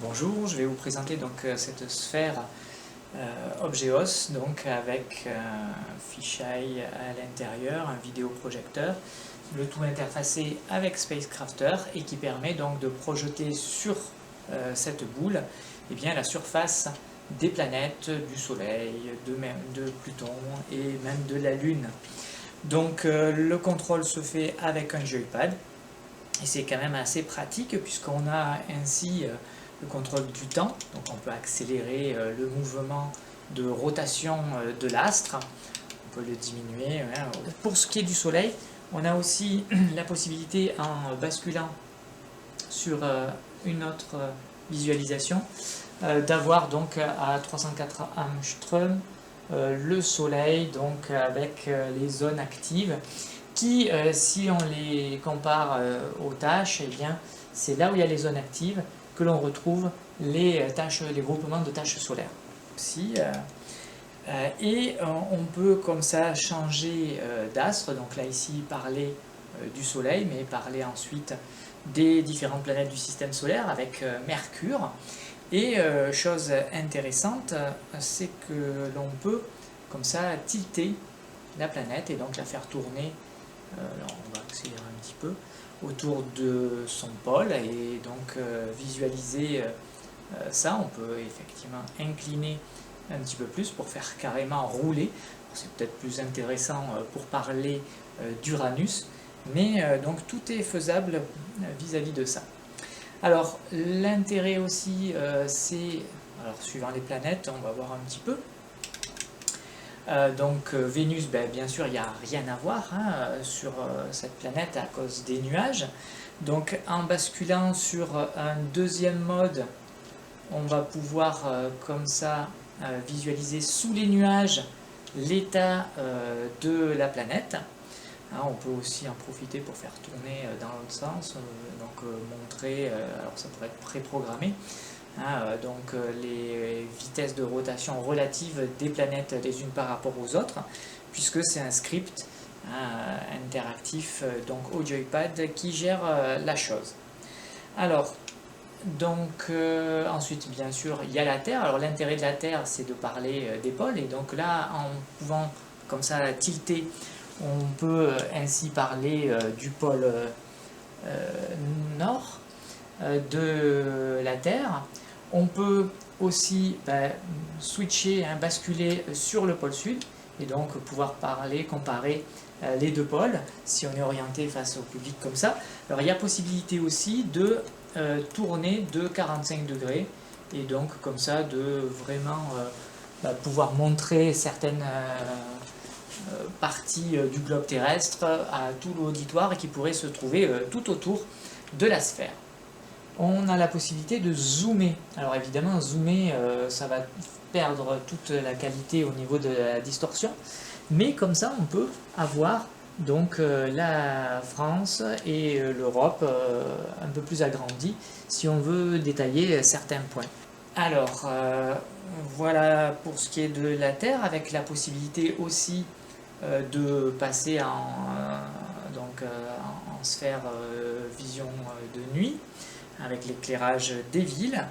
Bonjour, je vais vous présenter donc cette sphère Obgeos, donc avec un fisheye à l'intérieur, un vidéoprojecteur, le tout interfacé avec Spacecrafter et qui permet donc de projeter sur cette boule bien, la surface des planètes, du Soleil, de Pluton et même de la Lune. Donc le contrôle se fait avec un joypad et c'est quand même assez pratique puisqu'on a ainsi le contrôle du temps, donc on peut accélérer le mouvement de rotation de l'astre, on peut le diminuer. Pour ce qui est du Soleil, on a aussi la possibilité en basculant sur une autre visualisation d'avoir donc à 304 Angstrom le Soleil donc avec les zones actives qui, si on les compare aux tâches, eh bien c'est là où il y a les zones actives que l'on retrouve les groupements de tâches solaires. Et on peut comme ça changer d'astre, donc là ici parler du Soleil, mais parler ensuite des différentes planètes du système solaire avec Mercure. Et chose intéressante, c'est que l'on peut comme ça tilter la planète et donc la faire tourner, alors on va accélérer un petit peu, autour de son pôle et donc visualiser ça. On peut effectivement incliner un petit peu plus pour faire carrément rouler. C'est peut-être plus intéressant pour parler d'Uranus, mais donc tout est faisable vis-à-vis de ça. Alors l'intérêt aussi c'est, alors suivant les planètes, on va voir un petit peu. Donc Vénus, bien sûr, il n'y a rien à voir sur cette planète à cause des nuages. Donc en basculant sur un deuxième mode, on va pouvoir comme ça visualiser sous les nuages l'état de la planète. On peut aussi en profiter pour faire tourner dans l'autre sens, donc montrer, alors ça pourrait être préprogrammé, donc les vitesses de rotation relatives des planètes les unes par rapport aux autres, puisque c'est un script interactif donc au joypad qui gère la chose. Alors, donc ensuite bien sûr il y a la Terre. Alors l'intérêt de la Terre c'est de parler des pôles, et donc là en pouvant comme ça tilter, on peut ainsi parler du pôle nord de la Terre. On peut aussi switcher, basculer sur le pôle sud et donc pouvoir parler, comparer les deux pôles si on est orienté face au public comme ça. Alors il y a possibilité aussi de tourner de 45 degrés et donc comme ça de vraiment pouvoir montrer certaines parties du globe terrestre à tout l'auditoire qui pourrait se trouver tout autour de la sphère. On a la possibilité de zoomer. Alors évidemment, zoomer, ça va perdre toute la qualité au niveau de la distorsion, mais comme ça, on peut avoir donc la France et l'Europe un peu plus agrandie si on veut détailler certains points. Alors, voilà pour ce qui est de la Terre, avec la possibilité aussi de passer en sphère vision de nuit, avec l'éclairage des villes.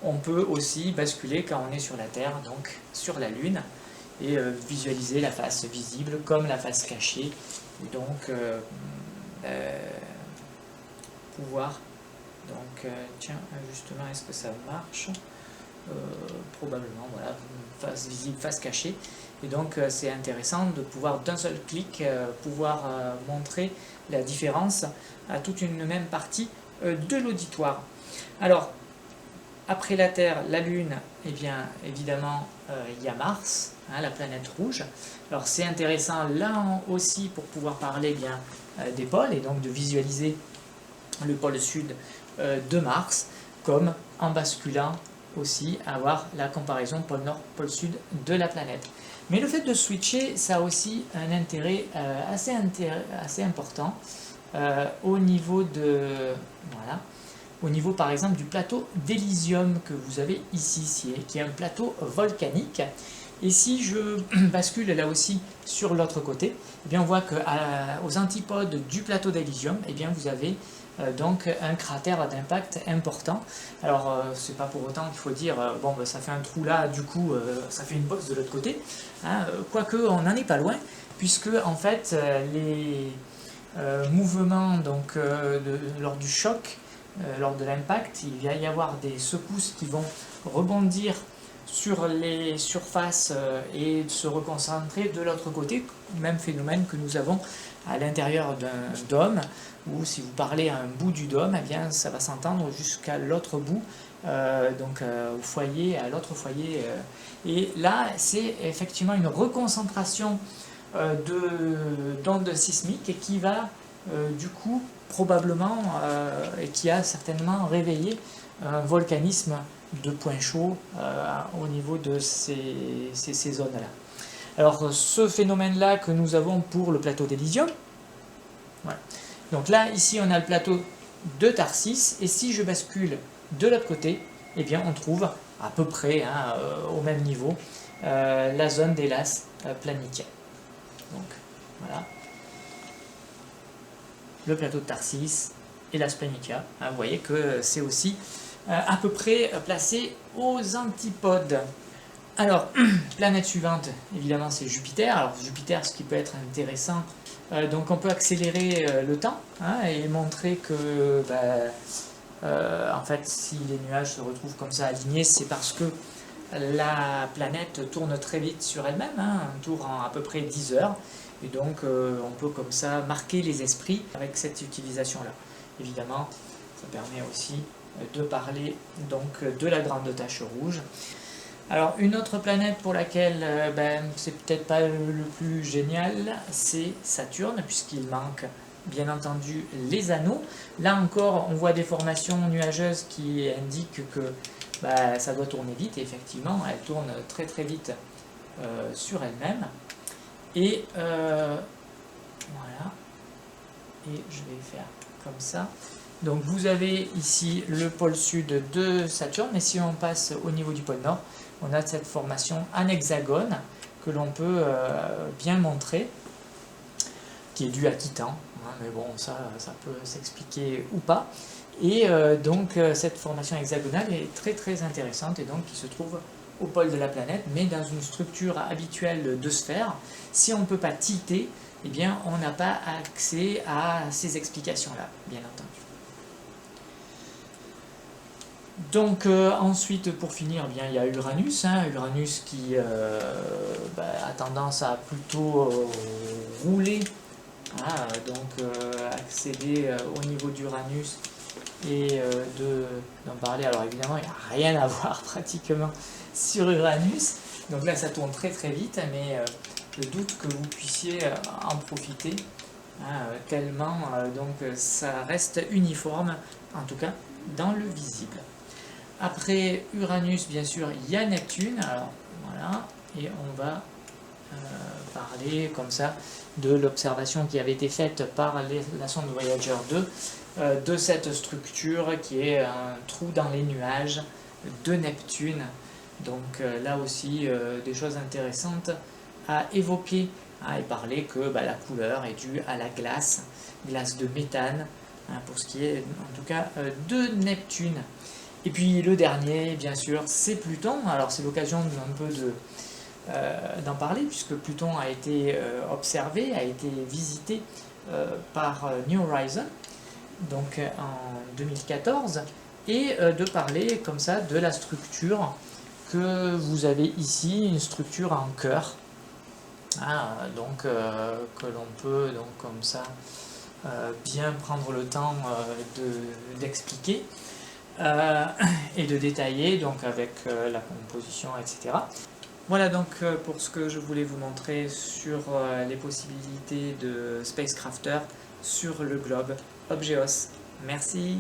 On peut aussi basculer quand on est sur la Terre, donc sur la Lune, et visualiser la face visible comme la face cachée, et donc pouvoir, donc tiens, justement, est-ce que ça marche? Probablement, voilà, face visible, face cachée, et donc c'est intéressant de pouvoir d'un seul clic pouvoir montrer la différence à toute une même partie de l'auditoire. Alors, après la Terre, la Lune, et bien évidemment il y a Mars, la planète rouge. Alors c'est intéressant là aussi pour pouvoir parler des pôles et donc de visualiser le pôle sud de Mars, comme en basculant aussi avoir la comparaison pôle nord, pôle sud de la planète. Mais le fait de switcher, ça a aussi un intérêt assez important au niveau de, voilà, au niveau par exemple du plateau d'Elysium que vous avez ici, qui est un plateau volcanique. Et si je bascule là aussi sur l'autre côté, eh bien on voit qu'aux antipodes du plateau d'Elysium, eh bien vous avez donc un cratère d'impact important. Alors c'est pas pour autant qu'il faut dire bon ben, ça fait un trou là, du coup ça fait une bosse de l'autre côté, hein, quoique on n'en est pas loin, puisque en fait les mouvements donc, lors du choc, lors de l'impact, il va y avoir des secousses qui vont rebondir sur les surfaces et se reconcentrer de l'autre côté, même phénomène que nous avons à l'intérieur d'un dôme, ou si vous parlez à un bout du dôme, eh bien, ça va s'entendre jusqu'à l'autre bout, donc au foyer, à l'autre foyer. Et là, c'est effectivement une reconcentration d'ondes sismiques et qui va du coup probablement et qui a certainement réveillé un volcanisme de points chauds au niveau de ces zones-là. Alors ce phénomène-là que nous avons pour le plateau d'Elysium, voilà. Donc là ici on a le plateau de Tharsis, et si je bascule de l'autre côté, eh bien on trouve à peu près hein, au même niveau la zone des Las Planitia. Donc voilà, le plateau de Tharsis et Las Planitia, hein, vous voyez que c'est aussi à peu près placé aux antipodes. Alors, planète suivante, évidemment, c'est Jupiter. Alors, Jupiter, ce qui peut être intéressant, donc on peut accélérer le temps hein, et montrer que, en fait, si les nuages se retrouvent comme ça alignés, c'est parce que la planète tourne très vite sur elle-même, hein, un tour en à peu près 10 heures. Et donc, on peut comme ça marquer les esprits avec cette utilisation-là. Évidemment, ça permet aussi de parler donc de la grande tache rouge. Alors une autre planète pour laquelle c'est peut-être pas le plus génial, c'est Saturne, puisqu'il manque bien entendu les anneaux. Là encore on voit des formations nuageuses qui indiquent que ça doit tourner vite, et effectivement elle tourne très très vite sur elle-même. Et voilà, et je vais faire comme ça. Donc vous avez ici le pôle sud de Saturne, et si on passe au niveau du pôle nord, on a cette formation en hexagone que l'on peut bien montrer, qui est due à Titan, hein, mais bon ça peut s'expliquer ou pas. Et donc cette formation hexagonale est très très intéressante, et donc qui se trouve au pôle de la planète, mais dans une structure habituelle de sphère. Si on ne peut pas tilter, eh bien on n'a pas accès à ces explications-là, bien entendu. Donc ensuite, pour finir, eh bien, il y a Uranus, hein, Uranus qui a tendance à plutôt rouler, hein, donc accéder au niveau d'Uranus et d'en parler. Alors évidemment, il n'y a rien à voir pratiquement sur Uranus, donc là ça tourne très très vite, mais je doute que vous puissiez en profiter, hein, tellement donc ça reste uniforme, en tout cas dans le visible. Après Uranus, bien sûr, il y a Neptune. Alors voilà, et on va parler comme ça de l'observation qui avait été faite par la sonde Voyager 2 de cette structure qui est un trou dans les nuages de Neptune. Donc là aussi, des choses intéressantes à évoquer, hein, et parler que la couleur est due à la glace de méthane, hein, pour ce qui est en tout cas de Neptune. Et puis le dernier, bien sûr, c'est Pluton. Alors c'est l'occasion un peu d'en parler, puisque Pluton a été observé, a été visité par New Horizons, donc en 2014, et de parler comme ça de la structure que vous avez ici, une structure en cœur, hein, donc que l'on peut donc comme ça bien prendre le temps d'expliquer. Et de détailler donc avec la composition, etc. Voilà donc pour ce que je voulais vous montrer sur les possibilités de spacecrafter sur le globe Obgeos. Merci.